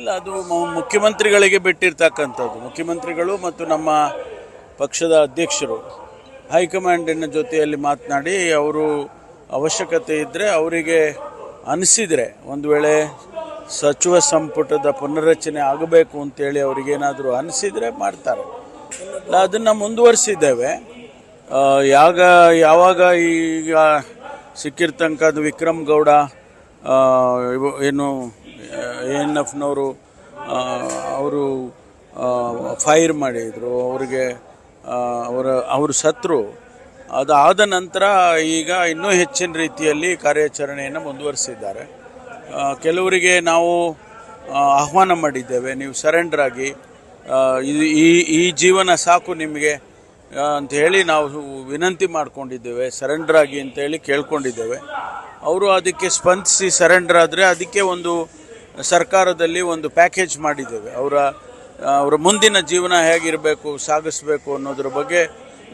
ಇಲ್ಲ, ಅದು ಮುಖ್ಯಮಂತ್ರಿಗಳಿಗೆ ಬಿಟ್ಟಿರ್ತಕ್ಕಂಥದ್ದು. ಮುಖ್ಯಮಂತ್ರಿಗಳು ಮತ್ತು ನಮ್ಮ ಪಕ್ಷದ ಅಧ್ಯಕ್ಷರು ಹೈಕಮಾಂಡಿನ ಜೊತೆಯಲ್ಲಿ ಮಾತನಾಡಿ ಅವರು ಅವಶ್ಯಕತೆ ಇದ್ದರೆ ಅವರಿಗೆ ಅನಿಸಿದರೆ ಒಂದು ವೇಳೆ ಸಚಿವ ಸಂಪುಟದ ಪುನರ್ರಚನೆ ಆಗಬೇಕು ಅಂತೇಳಿ ಅವರಿಗೇನಾದರೂ ಅನಿಸಿದರೆ ಮಾಡ್ತಾರೆ. ಅದನ್ನು ಮುಂದುವರಿಸಿದ್ದೇವೆ. ಯಾವಾಗ ಈಗ ಸಿಕ್ಕಿರ್ತಂಕ ಅದು ವಿಕ್ರಮ್ ಗೌಡ ಏನು ANFನವರು ಅವರು ಫೈರ್ ಮಾಡಿದರು, ಅವರು ಸತ್ರು. ಅದಾದ ನಂತರ ಈಗ ಇನ್ನೂ ಹೆಚ್ಚಿನ ರೀತಿಯಲ್ಲಿ ಕಾರ್ಯಾಚರಣೆಯನ್ನು ಮುಂದುವರಿಸಿದ್ದಾರೆ. ಕೆಲವರಿಗೆ ನಾವು ಆಹ್ವಾನ ಮಾಡಿದ್ದೇವೆ, ನೀವು ಸರೆಂಡರ್ ಆಗಿ, ಈ ಜೀವನ ಸಾಕು ನಿಮಗೆ ಅಂತ ಹೇಳಿ ನಾವು ವಿನಂತಿ ಮಾಡಿಕೊಂಡಿದ್ದೇವೆ. ಸರೆಂಡರ್ ಆಗಿ ಅಂತೇಳಿ ಕೇಳ್ಕೊಂಡಿದ್ದೇವೆ. ಅವರು ಅದಕ್ಕೆ ಸ್ಪಂದಿಸಿ ಸರೆಂಡರ್ ಆದರೆ ಅದಕ್ಕೆ ಒಂದು ಸರ್ಕಾರದಲ್ಲಿ ಒಂದು ಪ್ಯಾಕೇಜ್ ಮಾಡಿದ್ದೇವೆ. ಅವರ ಮುಂದಿನ ಜೀವನ ಹೇಗಿರಬೇಕು, ಸಾಗಿಸಬೇಕು ಅನ್ನೋದ್ರ ಬಗ್ಗೆ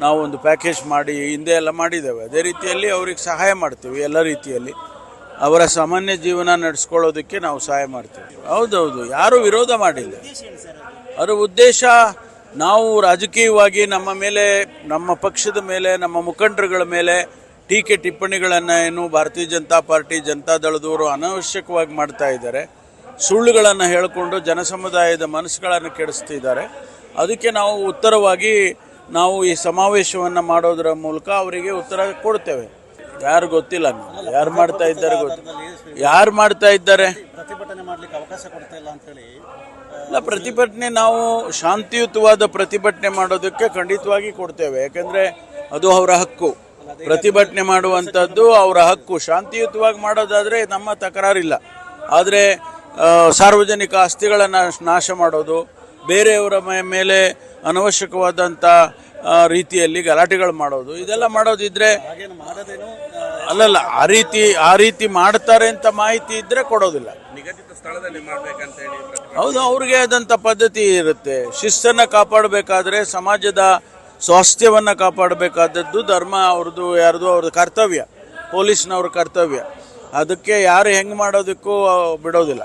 ನಾವು ಒಂದು ಪ್ಯಾಕೇಜ್ ಮಾಡಿ ಹಿಂದೆ ಎಲ್ಲ ಮಾಡಿದ್ದೇವೆ. ಅದೇ ರೀತಿಯಲ್ಲಿ ಅವ್ರಿಗೆ ಸಹಾಯ ಮಾಡ್ತೀವಿ. ಎಲ್ಲ ರೀತಿಯಲ್ಲಿ ಅವರ ಸಾಮಾನ್ಯ ಜೀವನ ನಡೆಸ್ಕೊಳ್ಳೋದಕ್ಕೆ ನಾವು ಸಹಾಯ ಮಾಡ್ತೀವಿ. ಹೌದೌದು, ಯಾರೂ ವಿರೋಧ ಮಾಡಿಲ್ಲ. ಅದರ ಉದ್ದೇಶ ನಾವು ರಾಜಕೀಯವಾಗಿ ನಮ್ಮ ಮೇಲೆ, ನಮ್ಮ ಪಕ್ಷದ ಮೇಲೆ, ನಮ್ಮ ಮುಖಂಡರುಗಳ ಮೇಲೆ ಟೀಕೆ ಟಿಪ್ಪಣಿಗಳನ್ನು ಏನು ಭಾರತೀಯ ಜನತಾ ಪಾರ್ಟಿ, ಜನತಾದಳದವರು ಅನಾವಶ್ಯಕವಾಗಿ ಮಾಡ್ತಾ ಇದ್ದಾರೆ. ಸುಳ್ಳುಗಳನ್ನು ಹೇಳಿಕೊಂಡು ಜನಸಮುದಾಯದ ಮನಸ್ಸುಗಳನ್ನು ಕೆಡಿಸ್ತಿದ್ದಾರೆ. ಅದಕ್ಕೆ ನಾವು ಉತ್ತರವಾಗಿ ನಾವು ಈ ಸಮಾವೇಶವನ್ನು ಮಾಡೋದರ ಮೂಲಕ ಅವರಿಗೆ ಉತ್ತರ ಕೊಡ್ತೇವೆ. ಯಾರು ಗೊತ್ತಿಲ್ಲ, ಯಾರು ಮಾಡ್ತಾ ಇದ್ದಾರೆ ಯಾರು ಮಾಡ್ತಾ ಇದ್ದಾರೆ ಪ್ರತಿಭಟನೆ ಮಾಡಲಿಕ್ಕೆ ಅವಕಾಶ ಕೊಡ್ತಾ ಇಲ್ಲ ಅಂತೇಳಿ. ಇಲ್ಲ, ಪ್ರತಿಭಟನೆ ನಾವು ಶಾಂತಿಯುತವಾದ ಪ್ರತಿಭಟನೆ ಮಾಡೋದಕ್ಕೆ ಖಂಡಿತವಾಗಿ ಕೊಡ್ತೇವೆ. ಯಾಕಂದರೆ ಅದು ಅವರ ಹಕ್ಕು. ಪ್ರತಿಭಟನೆ ಮಾಡುವಂಥದ್ದು ಅವರ ಹಕ್ಕು. ಶಾಂತಿಯುತವಾಗಿ ಮಾಡೋದಾದರೆ ನಮ್ಮ ತಕರಾರಿಲ್ಲ. ಆದರೆ ಸಾರ್ವಜನಿಕ ಆಸ್ತಿಗಳನ್ನು ನಾಶ ಮಾಡೋದು, ಬೇರೆಯವರ ಮೇಲೆ ಅನವಶ್ಯಕವಾದಂಥ ರೀತಿಯಲ್ಲಿ ಗಲಾಟೆಗಳು ಮಾಡೋದು, ಇದೆಲ್ಲ ಮಾಡೋದಿದ್ರೆ ಅಲ್ಲಲ್ಲ, ಆ ರೀತಿ ಮಾಡ್ತಾರೆ ಅಂತ ಮಾಹಿತಿ ಇದ್ದರೆ ಕೊಡೋದಿಲ್ಲ. ನಿಗದಿತ ಸ್ಥಳದಲ್ಲಿ ಮಾಡಬೇಕಂತ ಹೇಳಿ. ಹೌದು, ಅವ್ರಿಗೆ ಆದಂಥ ಪದ್ಧತಿ ಇರುತ್ತೆ. ಶಿಸ್ತನ್ನು ಕಾಪಾಡಬೇಕಾದ್ರೆ, ಸಮಾಜದ ಸ್ವಾಸ್ಥ್ಯವನ್ನು ಕಾಪಾಡಬೇಕಾದದ್ದು ಧರ್ಮ ಅವ್ರದ್ದು, ಅವ್ರದ್ದು ಕರ್ತವ್ಯ, ಪೊಲೀಸ್ನವ್ರ ಕರ್ತವ್ಯ. ಅದಕ್ಕೆ ಯಾರು ಹೆಂಗೆ ಮಾಡೋದಕ್ಕೂ ಬಿಡೋದಿಲ್ಲ.